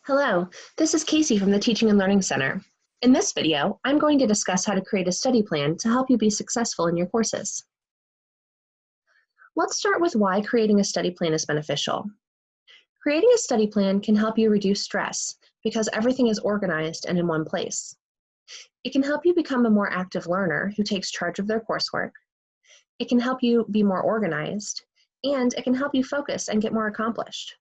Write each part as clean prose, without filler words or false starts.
Hello, this is Keigh-Cee from the Teaching and Learning Center. In this video, I'm going to discuss how to create a study plan to help you be successful in your courses. Let's start with why creating a study plan is beneficial. Creating a study plan can help you reduce stress because everything is organized and in one place. It can help you become a more active learner who takes charge of their coursework. It can help you be more organized, and it can help you focus and get more accomplished.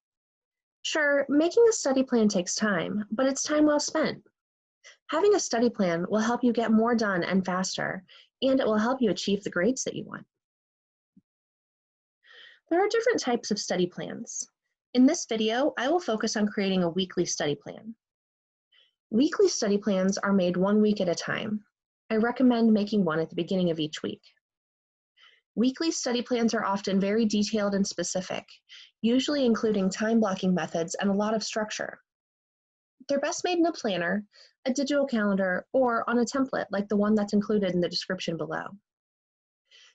Sure, making a study plan takes time, but it's time well spent. Having a study plan will help you get more done and faster, and it will help you achieve the grades that you want. There are different types of study plans. In this video, I will focus on creating a weekly study plan. Weekly study plans are made 1 week at a time. I recommend making one at the beginning of each week. Weekly study plans are often very detailed and specific, usually including time blocking methods and a lot of structure. They're best made in a planner, a digital calendar, or on a template like the one that's included in the description below.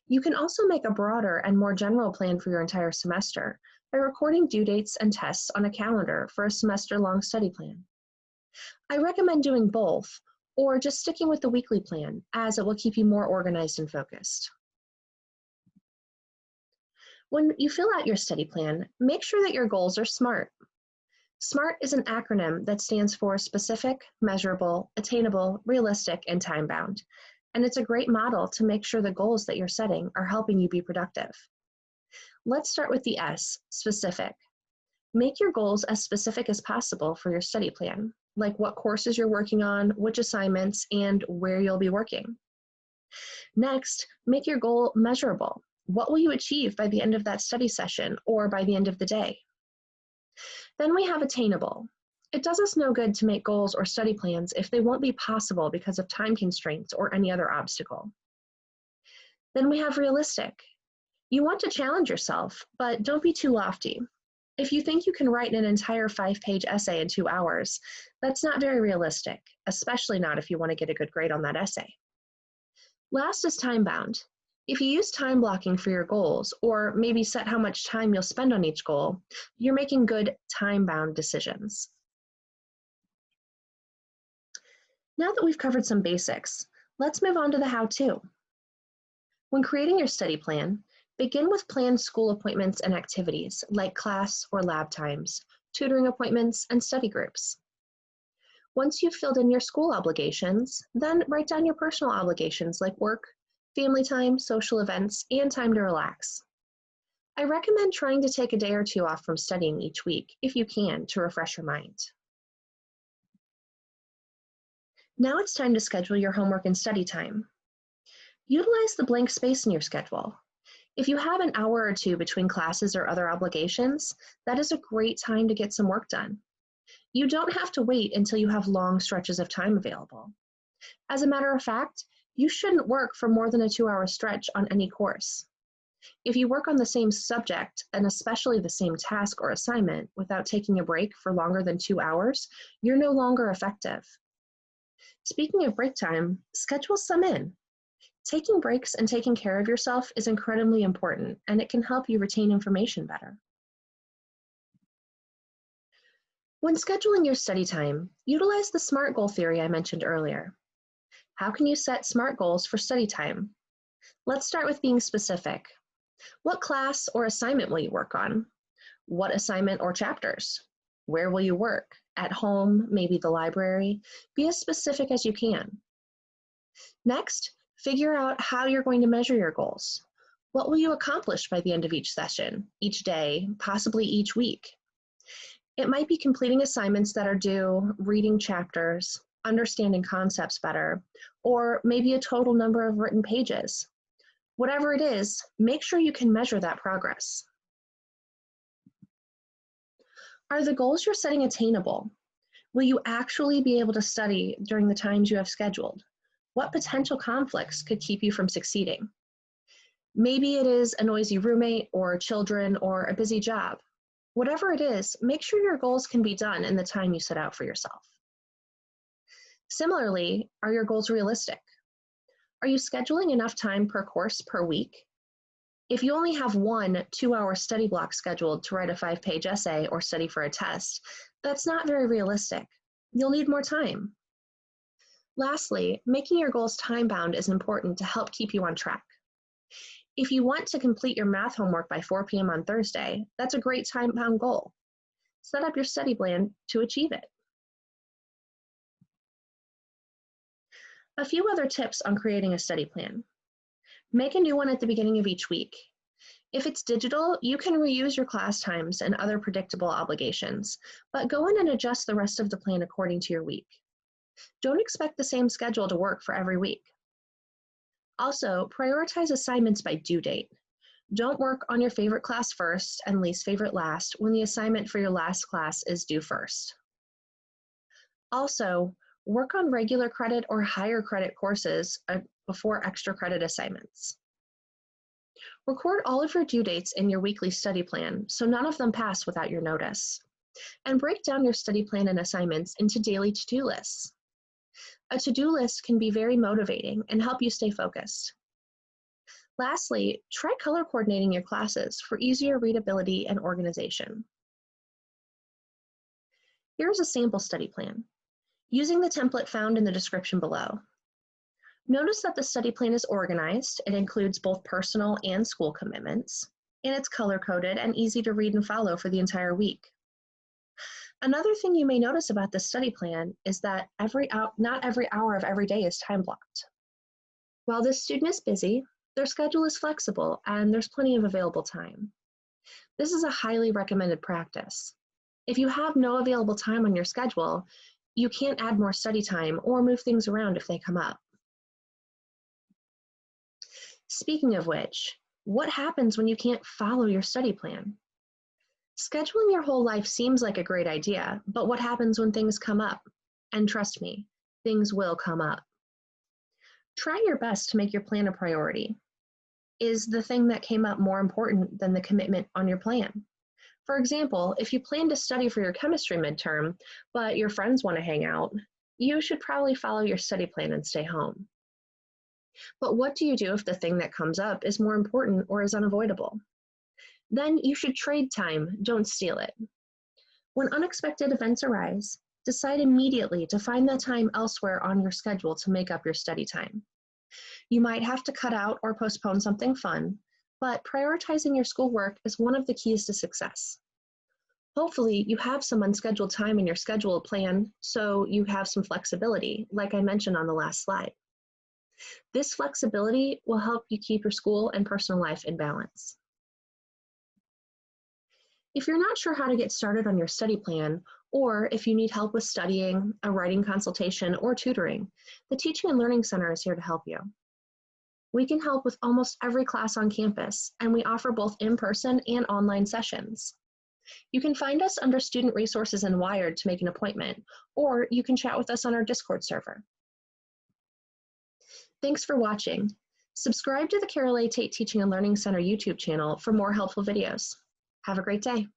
You can also make a broader and more general plan for your entire semester by recording due dates and tests on a calendar for a semester-long study plan. I recommend doing both, or just sticking with the weekly plan, as it will keep you more organized and focused. When you fill out your study plan, make sure that your goals are SMART. SMART is an acronym that stands for specific, measurable, attainable, realistic, and time-bound. And it's a great model to make sure the goals that you're setting are helping you be productive. Let's start with the S, specific. Make your goals as specific as possible for your study plan, like what courses you're working on, which assignments, and where you'll be working. Next, make your goal measurable. What will you achieve by the end of that study session or by the end of the day? Then we have attainable. It does us no good to make goals or study plans if they won't be possible because of time constraints or any other obstacle. Then we have realistic. You want to challenge yourself, but don't be too lofty. If you think you can write an entire 5-page essay in 2 hours, that's not very realistic, especially not if you want to get a good grade on that essay. Last is time-bound. If you use time blocking for your goals, or maybe set how much time you'll spend on each goal, you're making good time-bound decisions. Now that we've covered some basics, let's move on to the how-to. When creating your study plan, begin with planned school appointments and activities like class or lab times, tutoring appointments, and study groups. Once you've filled in your school obligations, then write down your personal obligations like work, family time, social events, and time to relax. I recommend trying to take a day or two off from studying each week, if you can, to refresh your mind. Now it's time to schedule your homework and study time. Utilize the blank space in your schedule. If you have an hour or two between classes or other obligations, that is a great time to get some work done. You don't have to wait until you have long stretches of time available. As a matter of fact, you shouldn't work for more than a 2-hour stretch on any course. If you work on the same subject, and especially the same task or assignment, without taking a break for longer than 2 hours, you're no longer effective. Speaking of break time, schedule some in. Taking breaks and taking care of yourself is incredibly important, and it can help you retain information better. When scheduling your study time, utilize the SMART goal theory I mentioned earlier. How can you set SMART goals for study time? Let's start with being specific. What class or assignment will you work on? What assignment or chapters? Where will you work? At home, maybe the library? Be as specific as you can. Next, figure out how you're going to measure your goals. What will you accomplish by the end of each session, each day, possibly each week? It might be completing assignments that are due, reading chapters, understanding concepts better, or maybe a total number of written pages. Whatever it is, make sure you can measure that progress. Are the goals you're setting attainable? Will you actually be able to study during the times you have scheduled? What potential conflicts could keep you from succeeding? Maybe it is a noisy roommate or children or a busy job. Whatever it is, make sure your goals can be done in the time you set out for yourself. Similarly, are your goals realistic? Are you scheduling enough time per course per week? If you only have one 2-hour study block scheduled to write a 5-page essay or study for a test, that's not very realistic. You'll need more time. Lastly, making your goals time-bound is important to help keep you on track. If you want to complete your math homework by 4 p.m. on Thursday, that's a great time-bound goal. Set up your study plan to achieve it. A few other tips on creating a study plan. Make a new one at the beginning of each week. If it's digital, you can reuse your class times and other predictable obligations, but go in and adjust the rest of the plan according to your week. Don't expect the same schedule to work for every week. Also, prioritize assignments by due date. Don't work on your favorite class first and least favorite last when the assignment for your last class is due first. Also, work on regular credit or higher credit courses before extra credit assignments. Record all of your due dates in your weekly study plan so none of them pass without your notice. And break down your study plan and assignments into daily to-do lists. A to-do list can be very motivating and help you stay focused. Lastly, try color coordinating your classes for easier readability and organization. Here's a sample study plan, using the template found in the description below. Notice that the study plan is organized. It includes both personal and school commitments, and it's color-coded and easy to read and follow for the entire week. Another thing you may notice about this study plan is that not every hour of every day is time blocked. While this student is busy, their schedule is flexible and there's plenty of available time. This is a highly recommended practice. If you have no available time on your schedule, you can't add more study time or move things around if they come up. Speaking of which, what happens when you can't follow your study plan? Scheduling your whole life seems like a great idea, but what happens when things come up? And trust me, things will come up. Try your best to make your plan a priority. Is the thing that came up more important than the commitment on your plan? For example, if you plan to study for your chemistry midterm, but your friends want to hang out, you should probably follow your study plan and stay home. But what do you do if the thing that comes up is more important or is unavoidable? Then you should trade time, don't steal it. When unexpected events arise, decide immediately to find that time elsewhere on your schedule to make up your study time. You might have to cut out or postpone something fun, but prioritizing your schoolwork is one of the keys to success. Hopefully, you have some unscheduled time in your schedule plan, so you have some flexibility, like I mentioned on the last slide. This flexibility will help you keep your school and personal life in balance. If you're not sure how to get started on your study plan, or if you need help with studying, a writing consultation, or tutoring, the Teaching and Learning Center is here to help you. We can help with almost every class on campus, and we offer both in-person and online sessions. You can find us under Student Resources and Wired to make an appointment, or you can chat with us on our Discord server. Thanks for watching. Subscribe to the Carol A. Tate Teaching and Learning Center YouTube channel for more helpful videos. Have a great day.